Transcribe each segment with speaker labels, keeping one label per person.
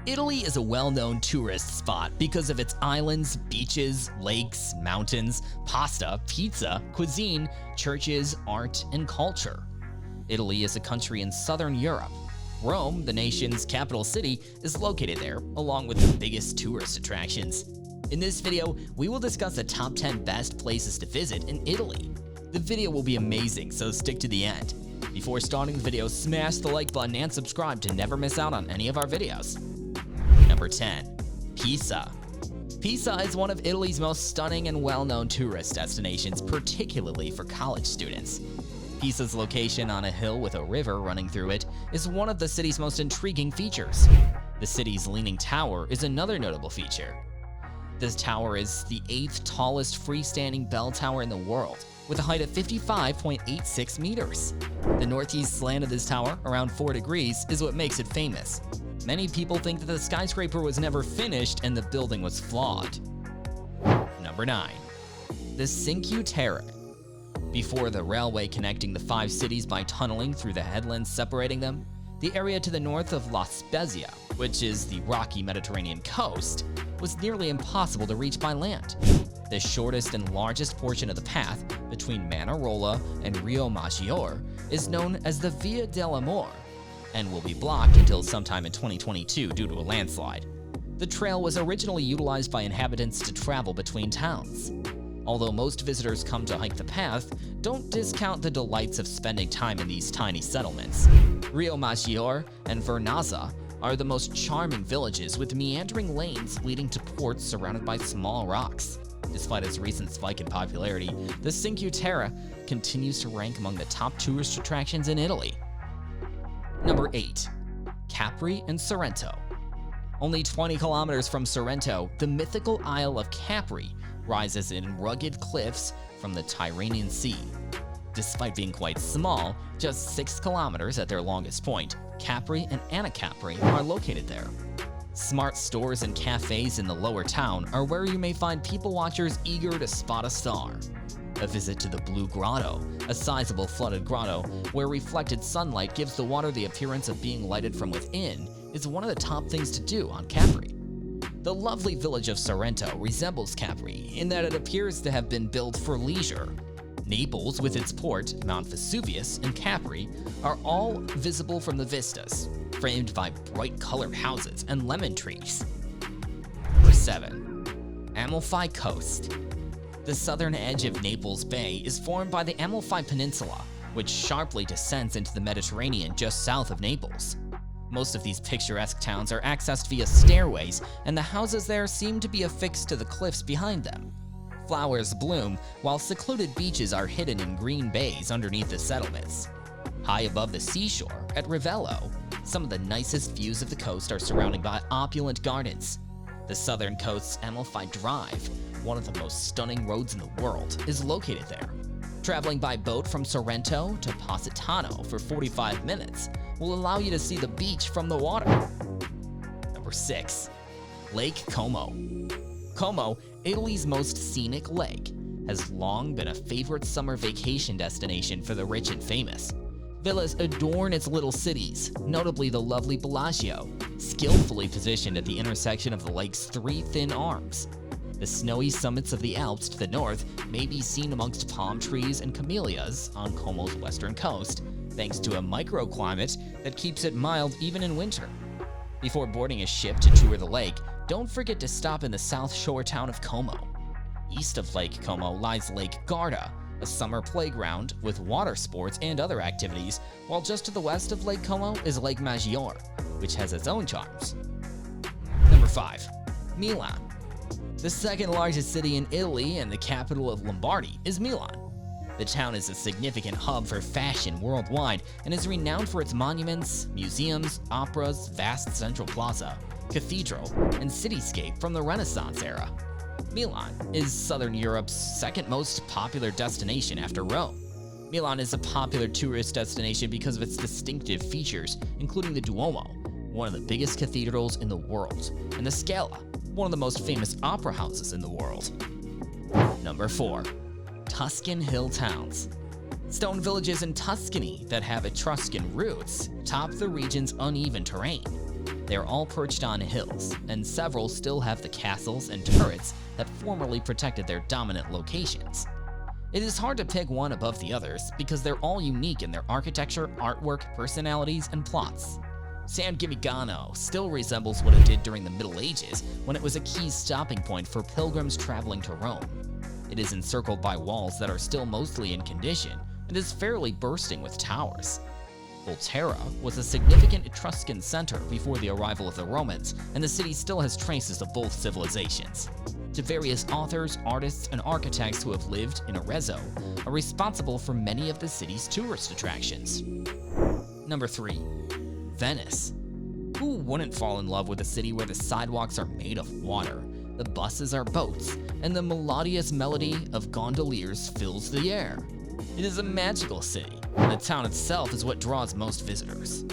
Speaker 1: Italy is a well-known tourist spot because of its islands, beaches, lakes, mountains, pasta, pizza, cuisine, churches, art, and culture. Italy is a country in southern Europe. Rome, the nation's capital city, is located there, along with the biggest tourist attractions. In this video, we will discuss the top 10 best places to visit in Italy. The video will be amazing, so stick to the end. Before starting the video, smash the like button and subscribe to never miss out on any of our videos. Number 10. Pisa. Pisa is one of Italy's most stunning and well-known tourist destinations, particularly for college students. Pisa's location on a hill with a river running through it is one of the city's most intriguing features. The city's Leaning Tower is another notable feature. This tower is the 8th tallest freestanding bell tower in the world, with a height of 55.86 meters. The northeast slant of this tower, around 4 degrees, is what makes it famous. Many people think that the skyscraper was never finished and the building was flawed. Number 9. The CINQUE Terre. Before the railway connecting the 5 cities by tunneling through the headlands separating them, the area to the north of La Spezia, which is the rocky Mediterranean coast, was nearly impossible to reach by land. The shortest and largest portion of the path between Manarola and Rio Maggiore is known as the Via dell'Amore and will be blocked until sometime in 2022 due to a landslide. The trail was originally utilized by inhabitants to travel between towns. Although most visitors come to hike the path, don't discount the delights of spending time in these tiny settlements. Rio Maggiore and Vernazza are the most charming villages with meandering lanes leading to ports surrounded by small rocks. Despite its recent spike in popularity, the CINQUE Terre continues to rank among the top tourist attractions in Italy. Number 8. Capri and Sorrento. Only 20 kilometers from Sorrento, the mythical Isle of Capri rises in rugged cliffs from the Tyrrhenian Sea. Despite being quite small, just 6 kilometers at their longest point, Capri and Anacapri are located there. Smart stores and cafes in the lower town are where you may find people watchers eager to spot a star. A visit to the Blue Grotto, a sizable flooded grotto where reflected sunlight gives the water the appearance of being lighted from within, is one of the top things to do on Capri. The lovely village of Sorrento resembles Capri in that it appears to have been built for leisure. Naples, with its port, Mount Vesuvius, and Capri are all visible from the vistas, framed by bright colored houses and lemon trees. Number 7. Amalfi Coast. The southern edge of Naples Bay is formed by the Amalfi Peninsula, which sharply descends into the Mediterranean just south of Naples. Most of these picturesque towns are accessed via stairways, and the houses there seem to be affixed to the cliffs behind them. Flowers bloom, while secluded beaches are hidden in green bays underneath the settlements. High above the seashore, at Ravello, some of the nicest views of the coast are surrounded by opulent gardens. The southern coast's Amalfi Drive, one of the most stunning roads in the world, is located there. Traveling by boat from Sorrento to Positano for 45 minutes will allow you to see the beach from the water. Number 6. Lake Como. Como, Italy's most scenic lake, has long been a favorite summer vacation destination for the rich and famous. Villas adorn its little cities, notably the lovely Bellagio, skillfully positioned at the intersection of the lake's 3 thin arms. The snowy summits of the Alps to the north may be seen amongst palm trees and camellias on Como's western coast, thanks to a microclimate that keeps it mild even in winter. Before boarding a ship to tour the lake, don't forget to stop in the south shore town of Como. East of Lake Como lies Lake Garda, a summer playground with water sports and other activities, while just to the west of Lake Como is Lake Maggiore, which has its own charms. Number 5. Milan. The second largest city in Italy and the capital of Lombardy is Milan. The town is a significant hub for fashion worldwide and is renowned for its monuments, museums, operas, vast central plaza, cathedral, and cityscape from the Renaissance era. Milan is Southern Europe's second most popular destination after Rome. Milan is a popular tourist destination because of its distinctive features, including the Duomo, one of the biggest cathedrals in the world, and the Scala, one of the most famous opera houses in the world. Number 4. Tuscan hill towns. Stone villages in Tuscany that have Etruscan roots top the region's uneven terrain. They are all perched on hills, and several still have the castles and turrets that formerly protected their dominant locations. It is hard to pick one above the others because they're all unique in their architecture, artwork, personalities, and plots. San Gimignano still resembles what it did during the Middle Ages when it was a key stopping point for pilgrims traveling to Rome. It is encircled by walls that are still mostly in condition and is fairly bursting with towers. TERRE was a significant Etruscan center before the arrival of the Romans, and the city still has traces of both civilizations. To various authors, artists, and architects who have lived in Arezzo are responsible for many of the city's tourist attractions. Number 3. Venice. Who wouldn't fall in love with a city where the sidewalks are made of water, the buses are boats, and the melodious melody of gondoliers fills the air? It is a magical city, and the town itself is what draws most visitors.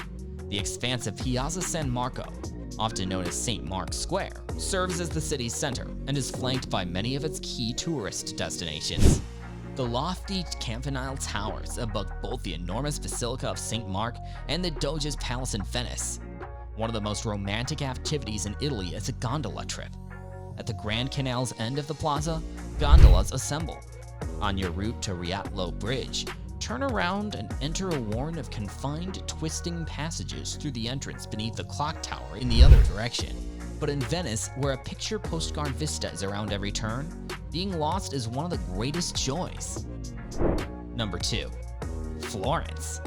Speaker 1: The expansive Piazza San Marco, often known as St. Mark's Square, serves as the city's center and is flanked by many of its key tourist destinations. The lofty campanile towers above both the enormous Basilica of St. Mark and the Doge's Palace in Venice. One of the most romantic activities in Italy is a gondola trip. At the Grand Canal's end of the plaza, gondolas assemble. On your route to Rialto Bridge, turn around and enter a warren of confined, twisting passages through the entrance beneath the clock tower in the other direction. But in Venice, where a picture postcard vista is around every turn, being lost is one of the greatest joys. Number 2. Florence.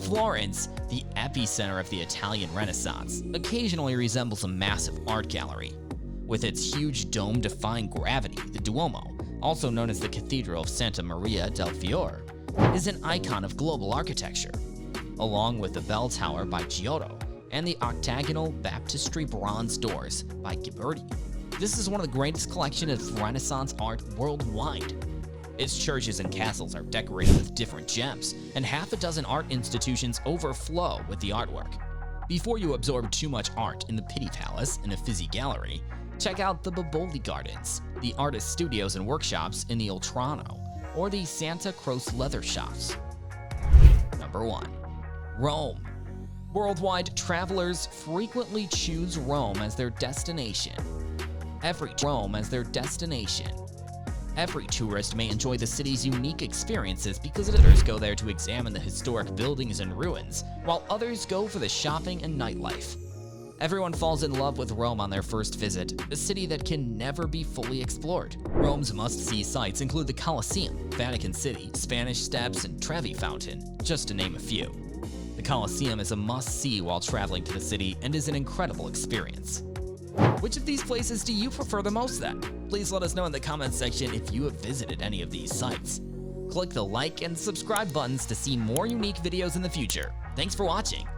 Speaker 1: Florence, the epicenter of the Italian Renaissance, occasionally resembles a massive art gallery. With its huge dome-defying gravity, the Duomo, also known as the Cathedral of Santa Maria del Fiore, is an icon of global architecture, along with the Bell Tower by Giotto and the octagonal baptistry bronze doors by Ghiberti. This is one of the greatest collections of Renaissance art worldwide. Its churches and castles are decorated with different gems, and half a dozen art institutions overflow with the artwork. Before you absorb too much art in the Pitti Palace and Uffizi Gallery, check out the Boboli Gardens, the artist studios and workshops in the Oltrarno, or the Santa Croce leather shops. Number 1. Rome. Worldwide travelers frequently choose Rome as their destination. Every tourist may enjoy the city's unique experiences because others go there to examine the historic buildings and ruins, while others go for the shopping and nightlife. Everyone falls in love with Rome on their first visit, a city that can never be fully explored. Rome's must-see sites include the Colosseum, Vatican City, Spanish Steps, and Trevi Fountain, just to name a few. The Colosseum is a must-see while traveling to the city and is an incredible experience. Which of these places do you prefer the most then? Please let us know in the comments section if you have visited any of these sites. Click the like and subscribe buttons to see more unique videos in the future. Thanks for watching.